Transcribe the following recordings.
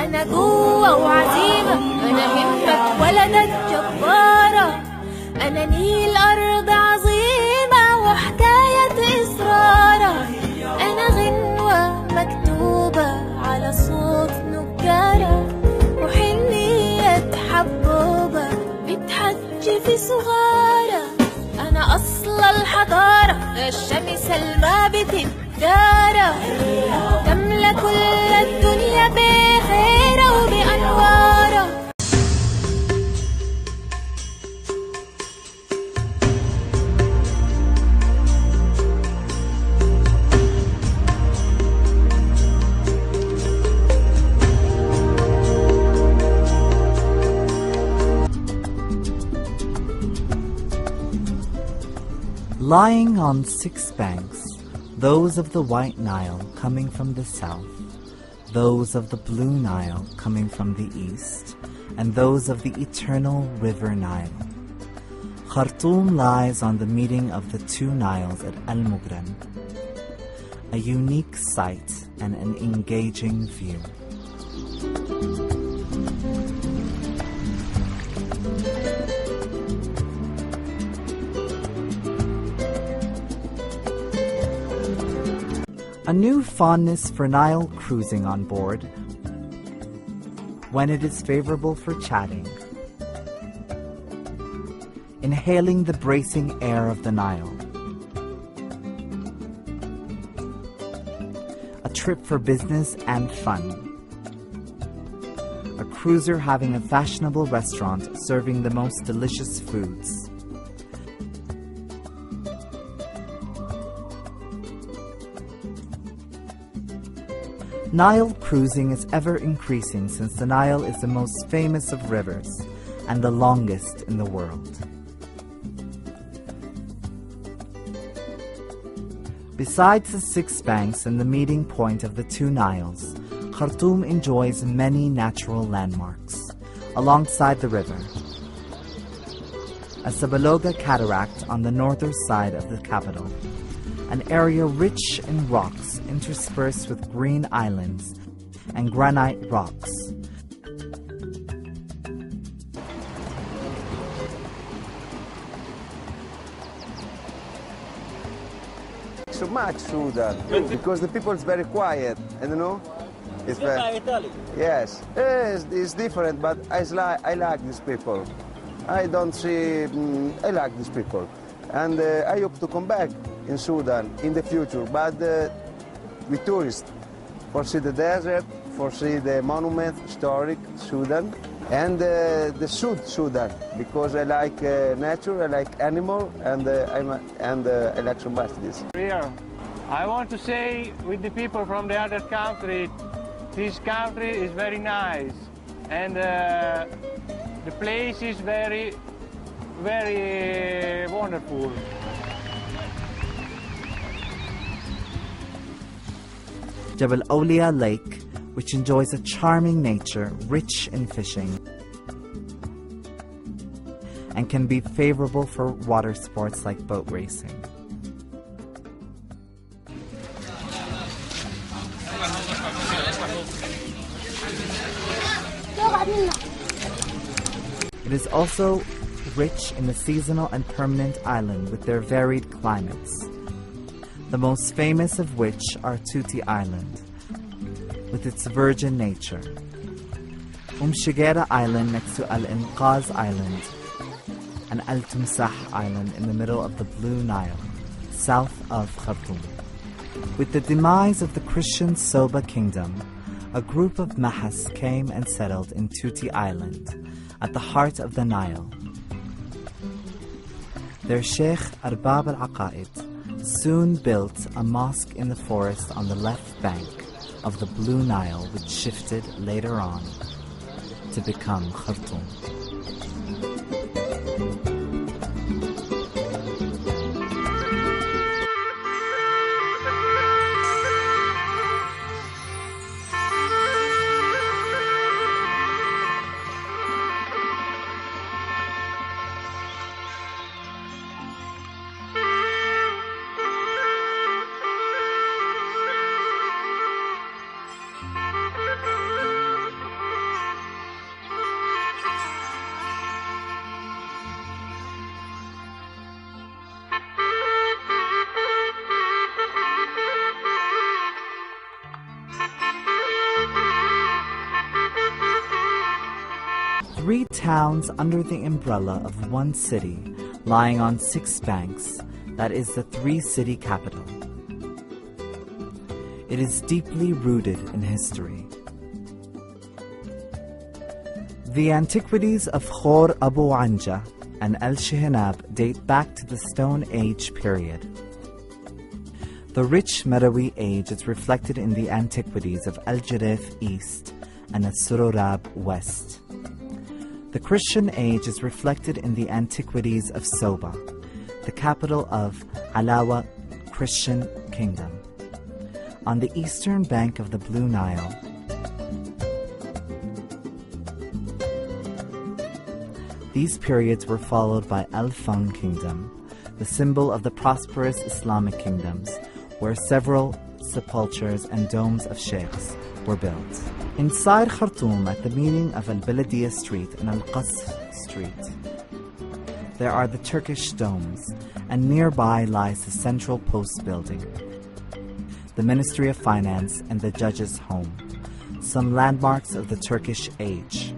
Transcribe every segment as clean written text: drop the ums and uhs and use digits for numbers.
أنا قوة وعزيمة، أنا همة ولدت جبارة، أنا نيل أرض عظيمة وحكاية إصرارة، أنا غنوة مكتوبة على صوت نجارة، وحنية حبوبة بتحج في صغارة، أنا أصل الحضارة الشمس المابت الدارة، تملى كل الدنيا بخيرة وبأنوارة. Lying on 6 banks, those of the White Nile coming from the south, those of the Blue Nile coming from the east, and those of the eternal River Nile. Khartoum lies on the meeting of the 2 Niles at Al-Mughram, a unique sight and an engaging view. A new fondness for Nile cruising on board when it is favorable for chatting, inhaling the bracing air of the Nile, a trip for business and fun, a cruiser having a fashionable restaurant serving the most delicious foods, Nile cruising is ever increasing since the Nile is the most famous of rivers and the longest in the world. Besides the 6 banks and the meeting point of the 2 Niles, Khartoum enjoys many natural landmarks alongside the river. A Sabaloga cataract on the northern side of the capital, an area rich in rocks interspersed with green islands and granite rocks. So much Sudan because the people is very quiet, and you know, it's very like Italy. Yes, it's different, but I like these people. I don't see. I like these people, and I hope to come back in Sudan in the future, but with tourists, for see the desert, for see the monument, historic Sudan, and the Sudan, because I like nature, I like animal, and I like so much this. Here, I want to say with the people from the other country, this country is very nice, and the place is very, very wonderful. Jebel Awliya Lake, which enjoys a charming nature rich in fishing and can be favorable for water sports like boat racing. It is also rich in the seasonal and permanent island with their varied climates, the most famous of which are Tuti Island, with its virgin nature, Shigera Island next to Al-Inqaz Island, and Al-Tumsah Island in the middle of the Blue Nile, south of Khartoum. With the demise of the Christian Soba kingdom, a group of Mahas came and settled in Tuti Island, at the heart of the Nile. Their Sheikh Arbab al-Aqaid soon built a mosque in the forest on the left bank of the Blue Nile, which shifted later on to become Khartoum. 3 towns under the umbrella of one city, lying on 6 banks, that is the 3-city capital. It is deeply rooted in history. The antiquities of Khor Abu Anja and El Shihanab date back to the Stone Age period. The rich Medawi age is reflected in the antiquities of El Jarif East and El Sururab West. The Christian age is reflected in the antiquities of Soba, the capital of Alawa Christian Kingdom, on the eastern bank of the Blue Nile. These periods were followed by El Fung Kingdom, the symbol of the prosperous Islamic kingdoms, where several sepulchres and domes of sheikhs were built. Inside Khartoum, at the meeting of Al-Baladiyya Street and Al-Qasr Street, there are the Turkish domes, and nearby lies the central post building, the Ministry of Finance and the Judge's Home, some landmarks of the Turkish age.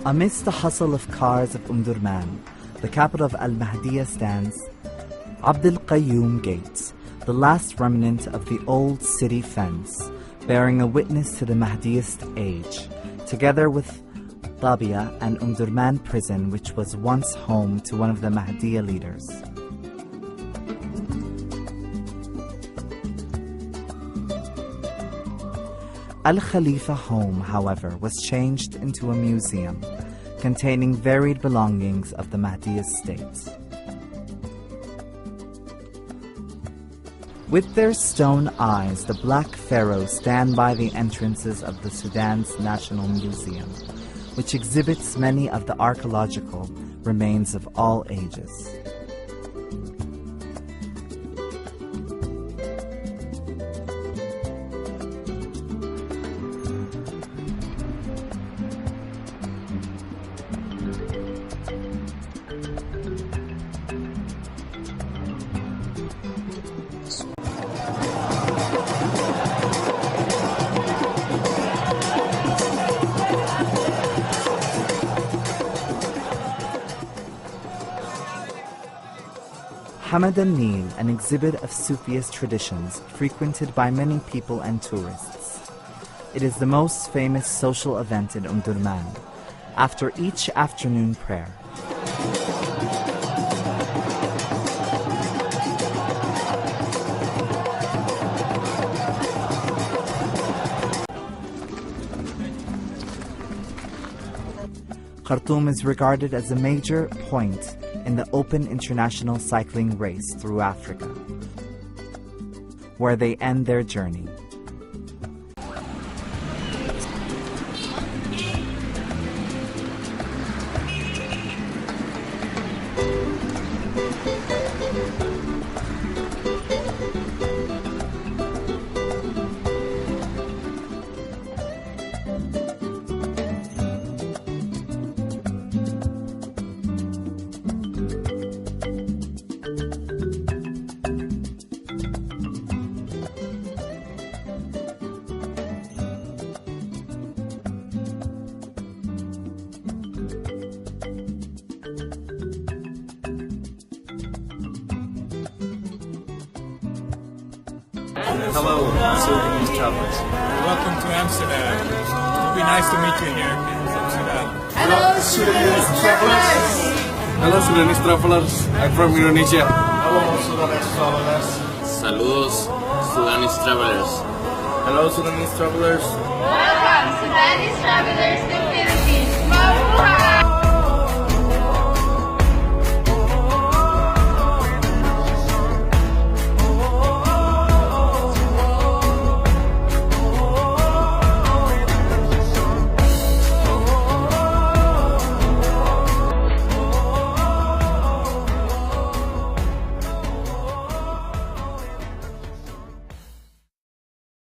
Amidst the hustle of cars of Durman, the capital of Al-Mahdiyya, stands Abd al-Qayyum Gate, the last remnant of the old city fence, bearing a witness to the Mahdiist age, together with Tabia and Durman prison, which was once home to one of the Mahdiyya leaders. Al-Khalifa home, however, was changed into a museum containing varied belongings of the Mahdiya state. With their stone eyes, the black pharaohs stand by the entrances of the Sudan's National Museum, which exhibits many of the archaeological remains of all ages. Hamad al-Nil, an exhibit of Sufist traditions frequented by many people and tourists. It is the most famous social event in Durman, after each afternoon prayer. Khartoum is regarded as a major point in the open international cycling race through Africa, where they end their journey. Hello, Sudanese travelers. Welcome to Amsterdam. It will be nice to meet you here from Sudan. Hello, Sudanese travelers. Hello, Sudanese travelers. I'm from Indonesia. Hello, Sudanese travelers. Saludos, Sudanese travelers. Hello, Sudanese travelers. Welcome, Sudanese travelers to Philippines. Mabuhay!